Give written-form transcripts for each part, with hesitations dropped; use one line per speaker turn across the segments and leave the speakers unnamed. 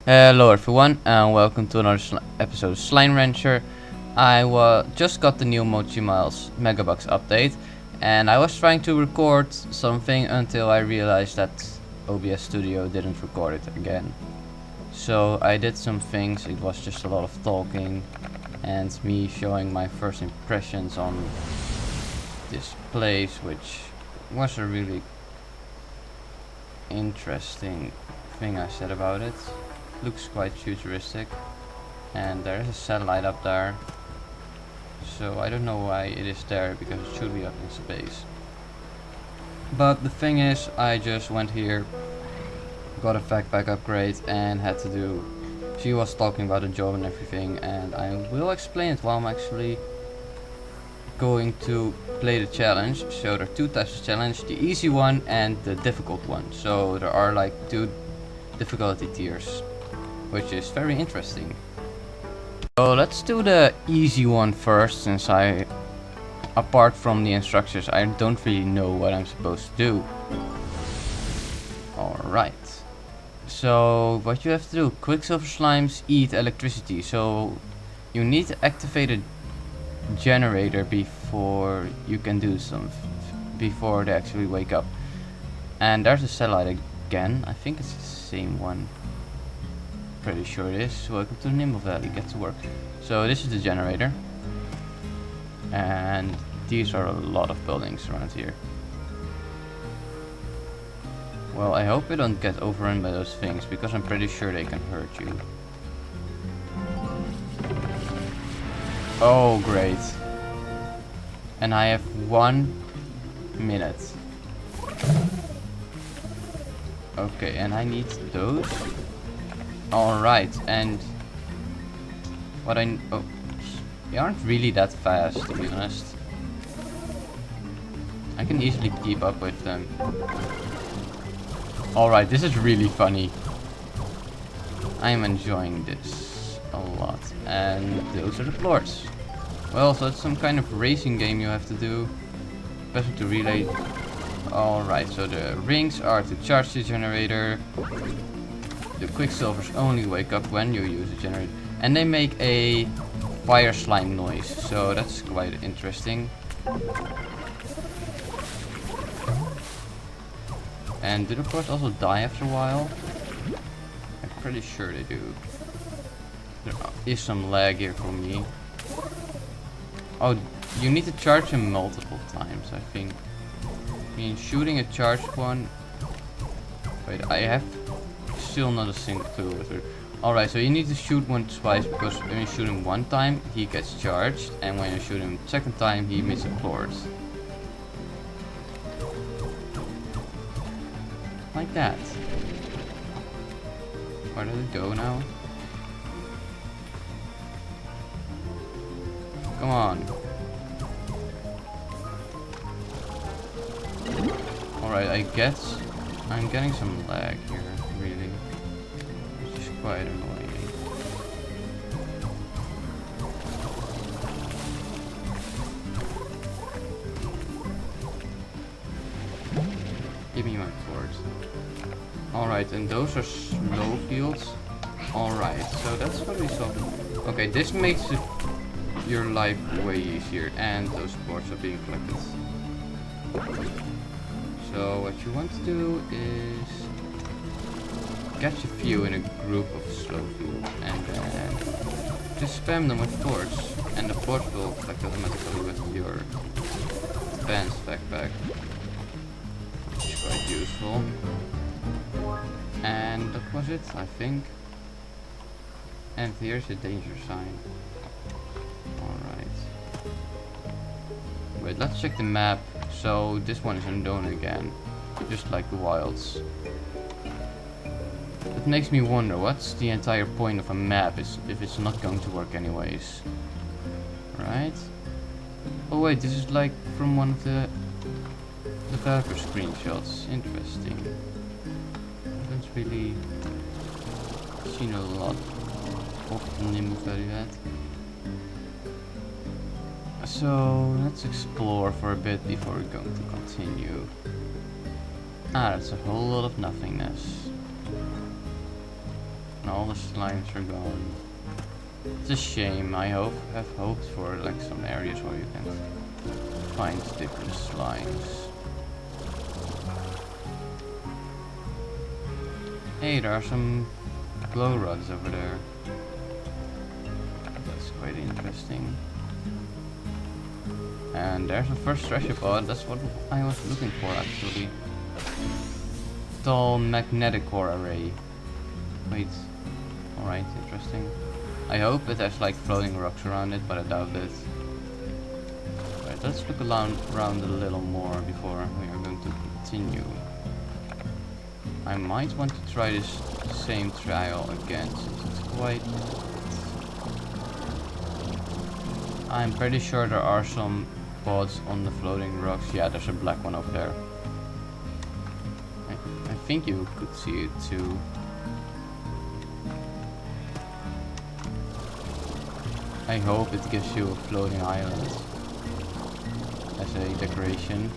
Hello everyone and welcome to another episode of Slime Rancher. Just got the new Mochi Miles megabucks update and I was trying to record something until I realized that OBS Studio didn't record it again. So I did some things. It was just a lot of talking and me showing my first impressions on this place, which was a really interesting thing I said about it. Looks quite futuristic, and there is a satellite up there, so I don't know why it is there because it should be up in space. But the thing is, I just went here, got a backpack upgrade and had to do, she was talking about the job and everything, and I will explain it while I'm actually going to play the challenge. So there are two types of challenge, the easy one and the difficult one. So there are like two difficulty tiers, which is very interesting. So let's do the easy one first, since apart from the instructions, I don't really know what I'm supposed to do. Alright. So what you have to do, Quicksilver slimes eat electricity, so you need to activate a generator before you can do before they actually wake up. And there's a satellite again, I think it's the same one. Pretty sure it is. Welcome to the Nimble Valley, get to work. So this is the generator, and these are a lot of buildings around here. Well, I hope we don't get overrun by those things, because I'm pretty sure they can hurt you. Oh great. And I have 1 minute. Okay, and I need those. Alright, and what oh, they aren't really that fast, to be honest. I can easily keep up with them. Alright, this is really funny. I am enjoying this a lot. And those are the floors. Well, so it's some kind of racing game you have to do, especially to relay. Alright, so the rings are to charge the generator. The Quicksilvers only wake up when you use a generator, and they make a fire slime noise, so that's quite interesting. And do the floors also die after a while? I'm pretty sure they do. There is some lag here for me. Oh, you need to charge them multiple times, I think. I mean, shooting a charged one. Wait, I have still not a single clue with her. Alright, so you need to shoot one twice, because when you shoot him one time, he gets charged, and when you shoot him second time, he emits floors. Like that. Where did it go now? Come on. Alright, I guess I'm getting some lag here, really. Which is quite annoying. Give me my torch. Alright, and those are slow fields. Alright, so that's what we saw. Okay, this makes your life way easier, and those boards are being collected. So what you want to do is catch a few in a group of slow fields, and then just spam them with forts, and the forts will collect automatically with your advanced backpack, which is quite useful. And that was it, I think. And here's a danger sign. Alright. Wait, let's check the map. So this one is unknown again, just like the wilds. It makes me wonder, what's the entire point of a map if it's not going to work anyways. Right? Oh wait, this is like from one of the developer screenshots. Interesting. I haven't really seen a lot of the Nimble Valley yet. So let's explore for a bit before we're going to continue. Ah, that's a whole lot of nothingness. all the slimes are gone. It's a shame. I have hoped for like some areas where you can find different slimes. Hey, there are some glow rods over there. That's quite interesting. And there's the first treasure pod. That's what I was looking for actually. Tall magnetic core array. Wait. Alright, interesting. I hope it has like floating rocks around it, but I doubt it. Right, let's look around a little more before we are going to continue. I might want to try this same trial again since it's quite... I'm pretty sure there are some pods on the floating rocks. Yeah, there's a black one over there. I think you could see it too. I hope it gives you a floating island as a decoration.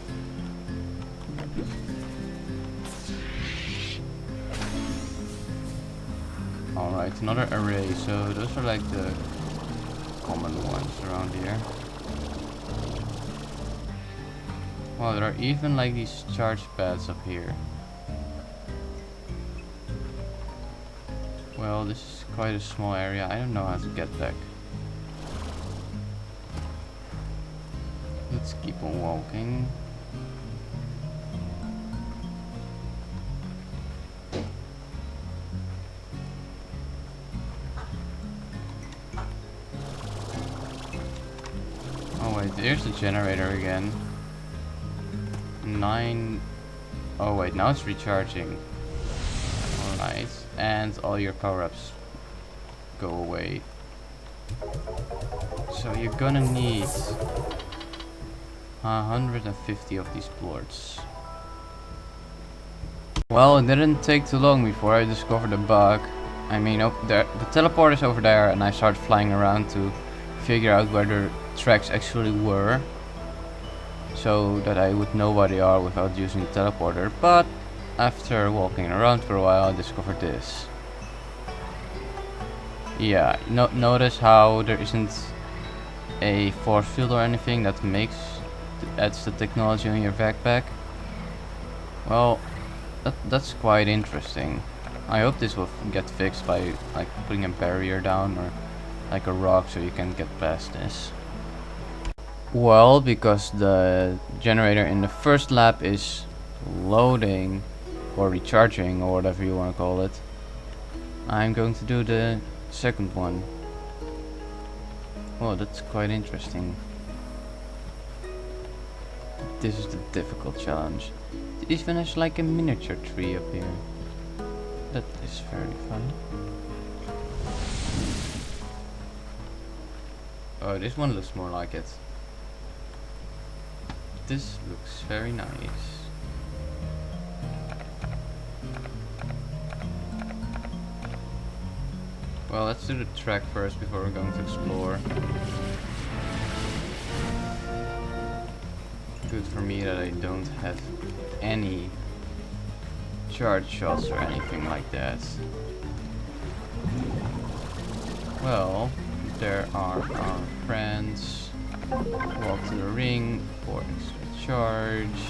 Alright, another array. So those are like the common ones around here. Wow, there are even like these charge pads up here. Well, this is quite a small area. I don't know how to get back. Let's keep on walking. Oh wait, there's the generator again. 9... Oh wait, now it's recharging. Alright, and all your power-ups go away. So you're gonna need 150 of these boards. Well, it didn't take too long before I discovered a bug. I mean, the teleport is over there, and I started flying around to figure out where the tracks actually were, so that I would know where they are without using the teleporter. But after walking around for a while, I discovered this. Yeah, notice how there isn't a force field or anything that adds the technology on your backpack. Well, that's quite interesting. I hope this will get fixed by like putting a barrier down or like a rock so you can get past this. Well, because the generator in the first lab is loading or recharging or whatever you want to call it, I'm going to do the second one. Oh, that's quite interesting. This is the difficult challenge. This one has like a miniature tree up here. That is very fun. Oh, this one looks more like it. This looks very nice. Well, let's do the track first before we're going to explore. Good for me that I don't have any charge shots or anything like that. Well, there are our friends. Walk to the ring for extra charge.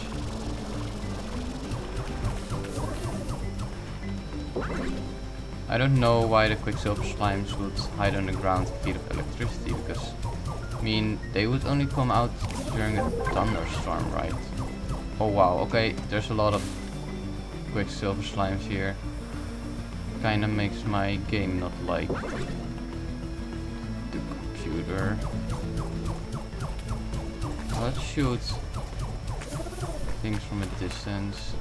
I don't know why the quicksilver slimes would hide underground to feed off electricity, because I mean they would only come out during a thunderstorm, right? Oh wow, okay, there's a lot of quicksilver slimes here. Kinda makes my game not like the computer. Let's shoot things from a distance.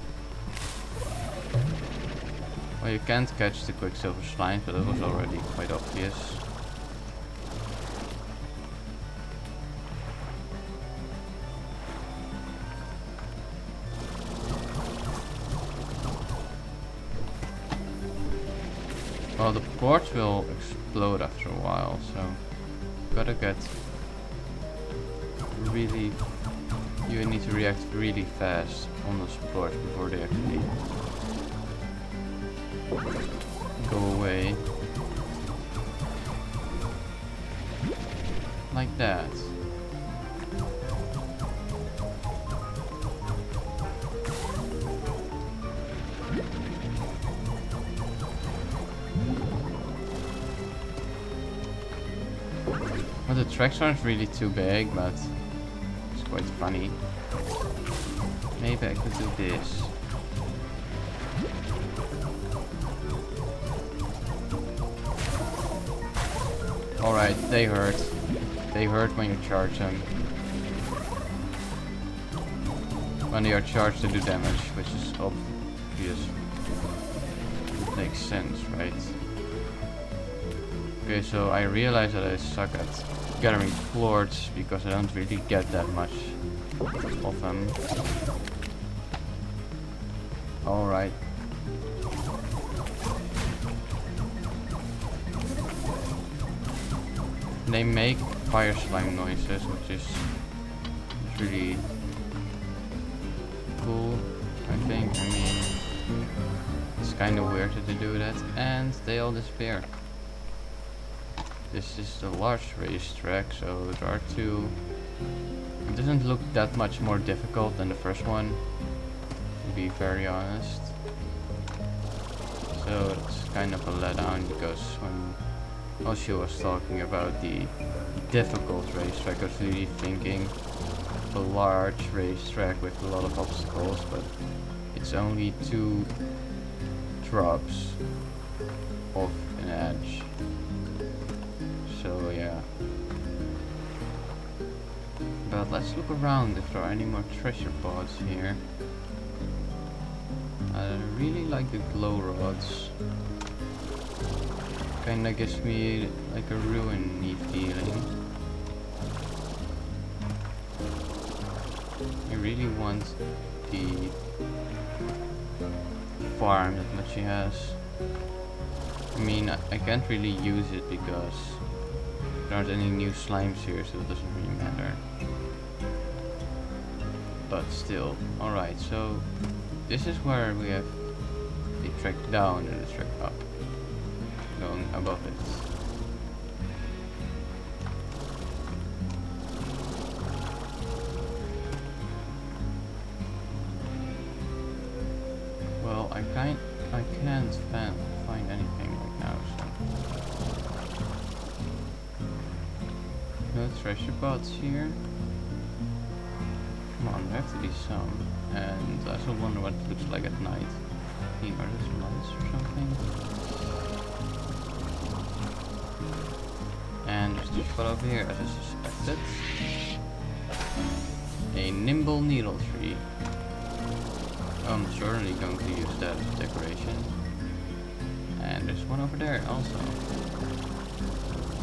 Well, you can't catch the quicksilver slime, but that was already quite obvious. Well, the boards will explode after a while, so gotta get really... You need to react really fast on those boards before they actually go away. Like that. Well, the tracks aren't really too big, but it's quite funny. Maybe I could do this. Alright, they hurt. They hurt when you charge them. When they are charged to do damage, which is obvious. Makes sense, right? Okay, so I realize that I suck at gathering plorts because I don't really get that much of them. Alright. They make fire slime noises, which is really cool, I think. I mean, it's kind of weird that they do that, and they all disappear. This is the large racetrack, so there are two. It doesn't look that much more difficult than the first one, to be very honest. So it's kind of a letdown because when she was talking about the difficult racetrack, I was really thinking a large racetrack with a lot of obstacles, but it's only 2 drops off an edge. So yeah. But let's look around if there are any more treasure pods here. I really like the glow rods. Kinda gives me like a ruin-y feeling. I really want the farm that much she has. I mean, I can't really use it because there aren't any new slimes here, so it doesn't really matter. But still, alright, so this is where we have the track down and the track up. Going above it. Well, I can't find anything right now, so no treasure pods here. Come on, there have to be some. And I also wonder what it looks like at night. Are those lights or something? And there's this one over here, as I suspected. A nimble needle tree. I'm certainly going to use that as decoration. And there's one over there also.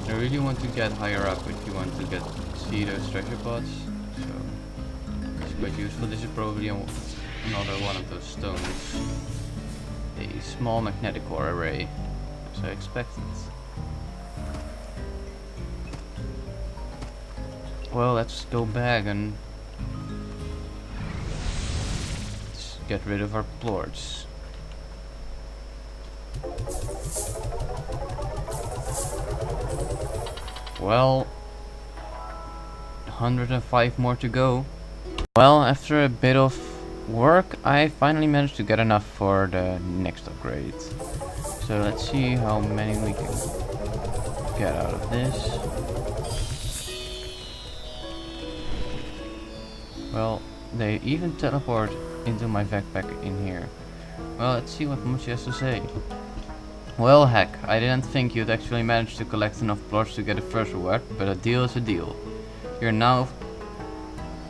I really want to get higher up if you want to see those treasure pods. So it's quite useful. This is probably another one of those stones. A small magnetic core array, as I expected. Well, let's go back and get rid of our plorts. Well, 105 more to go. Well, after a bit of work, I finally managed to get enough for the next upgrade. So let's see how many we can get out of this. Well, they even teleport into my backpack in here. Well, let's see what Mochi has to say. Well, heck, I didn't think you'd actually manage to collect enough plorts to get a first reward, but a deal is a deal. You're now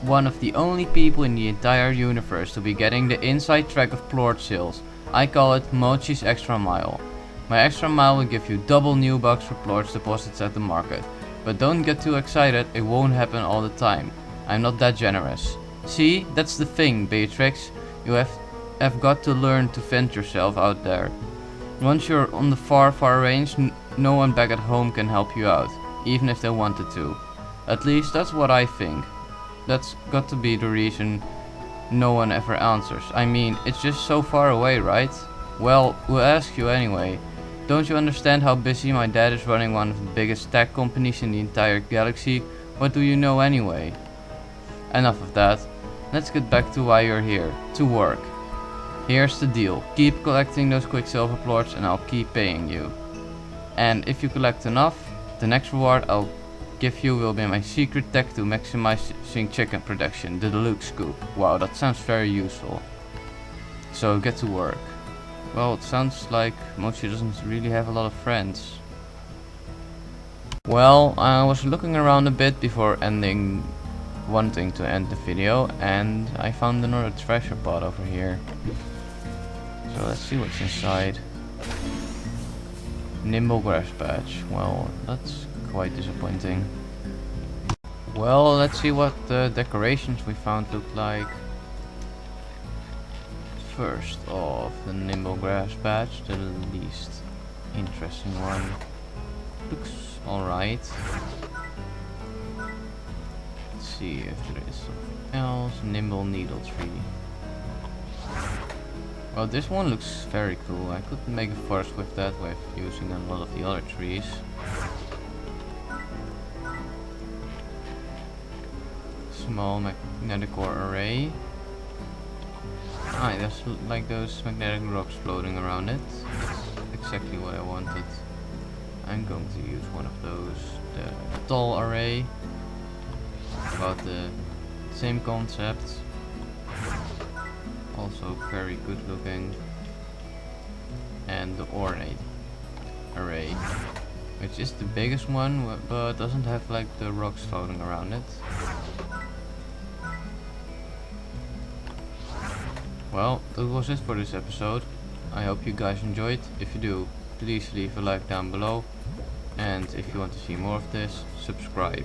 one of the only people in the entire universe to be getting the inside track of plort sales. I call it Mochi's Extra Mile. My extra mile will give you double new bucks for plorts deposits at the market. But don't get too excited, it won't happen all the time. I'm not that generous. See, that's the thing, Beatrix. You have got to learn to vent yourself out there. Once you're on the far range, no one back at home can help you out, even if they wanted to. At least that's what I think. That's got to be the reason no one ever answers. I mean, it's just so far away, right? Well, we'll ask you anyway. Don't you understand how busy my dad is running one of the biggest tech companies in the entire galaxy? What do you know anyway? Enough of that. Let's get back to why you're here. To work. Here's the deal. Keep collecting those Quicksilver plorts and I'll keep paying you. And if you collect enough, the next reward I'll give you will be my secret tech to maximizing chicken production, the deluxe scoop. Wow, that sounds very useful. So get to work. Well, it sounds like Mochi doesn't really have a lot of friends. Well, I was looking around a bit before wanting to end the video, and I found another treasure pod over here. So let's see what's inside. Nimble grass patch. Well, that's quite disappointing. Well, let's see what the decorations we found look like. First off, the nimble grass patch, the least interesting one. Looks alright. Let's see if there is something else. Nimble needle tree. Well, this one looks very cool. I could make a forest with that with using a lot of the other trees. Small magnetic core array. Ah, there's like those magnetic rocks floating around it. That's exactly what I wanted. I'm going to use one of those. The tall array. About the same concept. Also very good looking. And the ornate array, which is the biggest one, but doesn't have like the rocks floating around it. Well, that was it for this episode. I hope you guys enjoyed. If you do, please leave a like down below. And if you want to see more of this, subscribe.